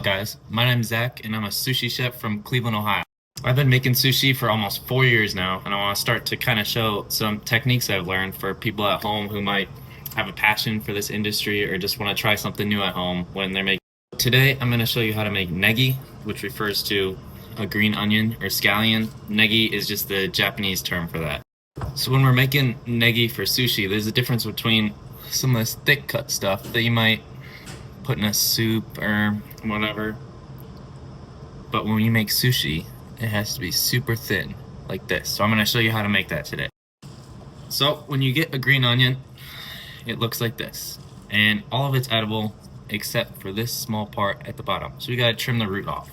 Guys, my name's Zach and I'm a sushi chef from Cleveland, Ohio. I've been making sushi for almost 4 years now, and I want to start to kind of show some techniques I've learned for people at home who might have a passion for this industry or just want to try something new at home when they're making. Today I'm going to show you how to make negi, which refers to a green onion or scallion. Negi is just the Japanese term for that. So when we're making negi for sushi, there's a difference between some of this thick cut stuff that you might put in a soup or whatever. But when you make sushi, it has to be super thin, like this. So I'm going to show you how to make that today. So when you get a green onion, it looks like this. And all of it's edible except for this small part at the bottom. So we got to trim the root off.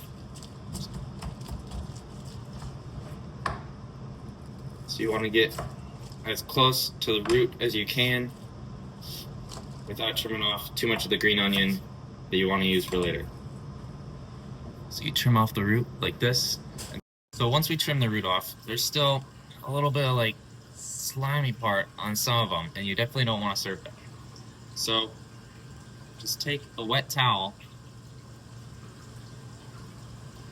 So you want to get as close to the root as you can without trimming off too much of the green onion that you want to use for later. So you trim off the root like this. So once we trim the root off, there's still a little bit of like slimy part on some of them, and you definitely don't want to serve that. So just take a wet towel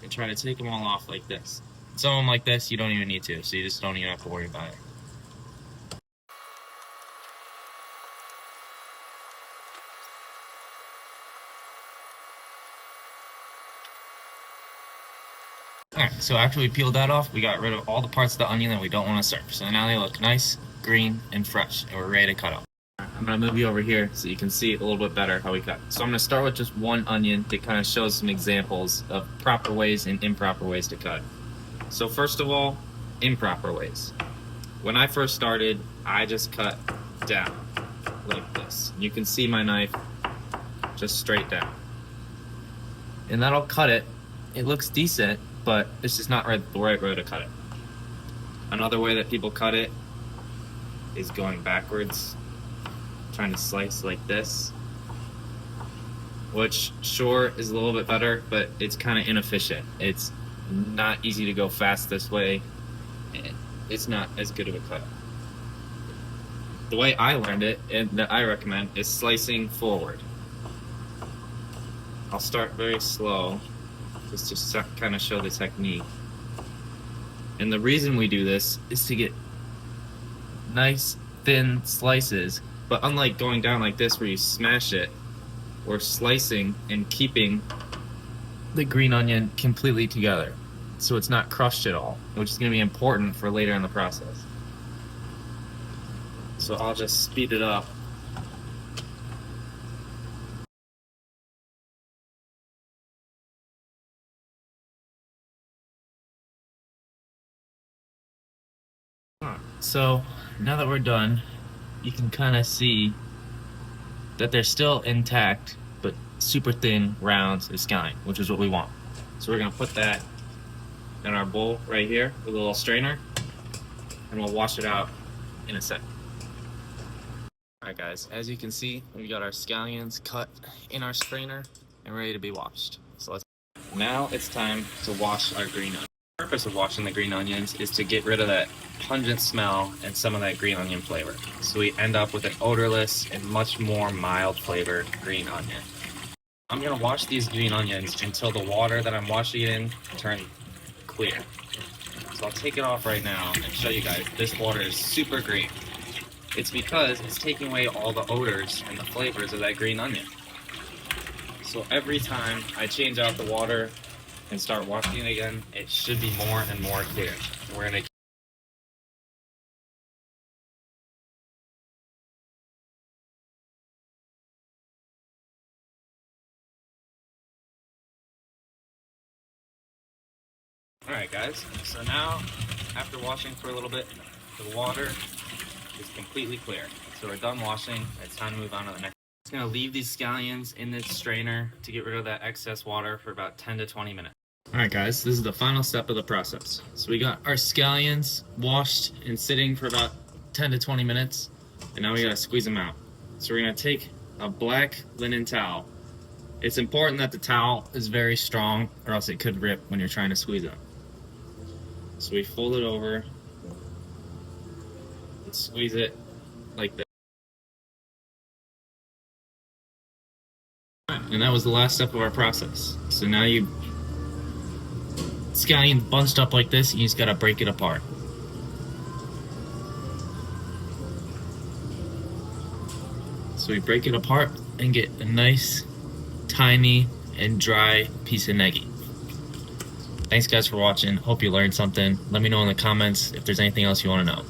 and try to take them all off like this. Some of them like this, you don't even need to, so you just don't even have to worry about it. Alright, so after we peeled that off, we got rid of all the parts of the onion that we don't want to serve. So now they look nice, green, and fresh, and we're ready to cut up. I'm going to move you over here so you can see a little bit better how we cut. So I'm going to start with just one onion that kind of shows some examples of proper ways and improper ways to cut. So first of all, improper ways. When I first started, I just cut down like this. You can see my knife just straight down. And that'll cut it. It looks decent, but it's just not the right way to cut it. Another way that people cut it is going backwards, trying to slice like this, which sure is a little bit better, but it's kind of inefficient. It's not easy to go fast this way, and it's not as good of a cut. The way I learned it, and that I recommend, is slicing forward. I'll start very slow, just to kind of show the technique. And the reason we do this is to get nice thin slices, but unlike going down like this where you smash it, we're slicing and keeping the green onion completely together, so it's not crushed at all, which is going to be important for later in the process. So I'll just speed it up. So now that we're done, you can kind of see that they're still intact, but super thin rounds of scallion, which is what we want. So we're going to put that in our bowl right here with a little strainer, and we'll wash it out in a sec. Alright guys, as you can see, we got our scallions cut in our strainer and ready to be washed. So now it's time to wash our green onions. The purpose of washing the green onions is to get rid of that pungent smell and some of that green onion flavor. So we end up with an odorless and much more mild flavored green onion. I'm going to wash these green onions until the water that I'm washing it in turns clear. So I'll take it off right now and show you guys. This water is super green. It's because it's taking away all the odors and the flavors of that green onion. So every time I change out the water and start washing it again, it should be more and more clear. We're gonna Alright guys, so now after washing for a little bit, the water is completely clear. So we're done washing, it's time to move on to the next. I'm just gonna leave these scallions in this strainer to get rid of that excess water for about 10 to 20 minutes. Alright guys, this is the final step of the process. So we got our scallions washed and sitting for about 10 to 20 minutes, and now we gotta squeeze them out. So we're gonna take a black linen towel. It's important that the towel is very strong or else it could rip when you're trying to squeeze it. So we fold it over and squeeze it like this. And And that was the last step of our process. So now you scallion bunched up like this, and you just gotta break it apart. So we break it apart and get a nice, tiny, and dry piece of negi. Thanks guys for watching. Hope you learned something. Let me know in the comments if there's anything else you want to know.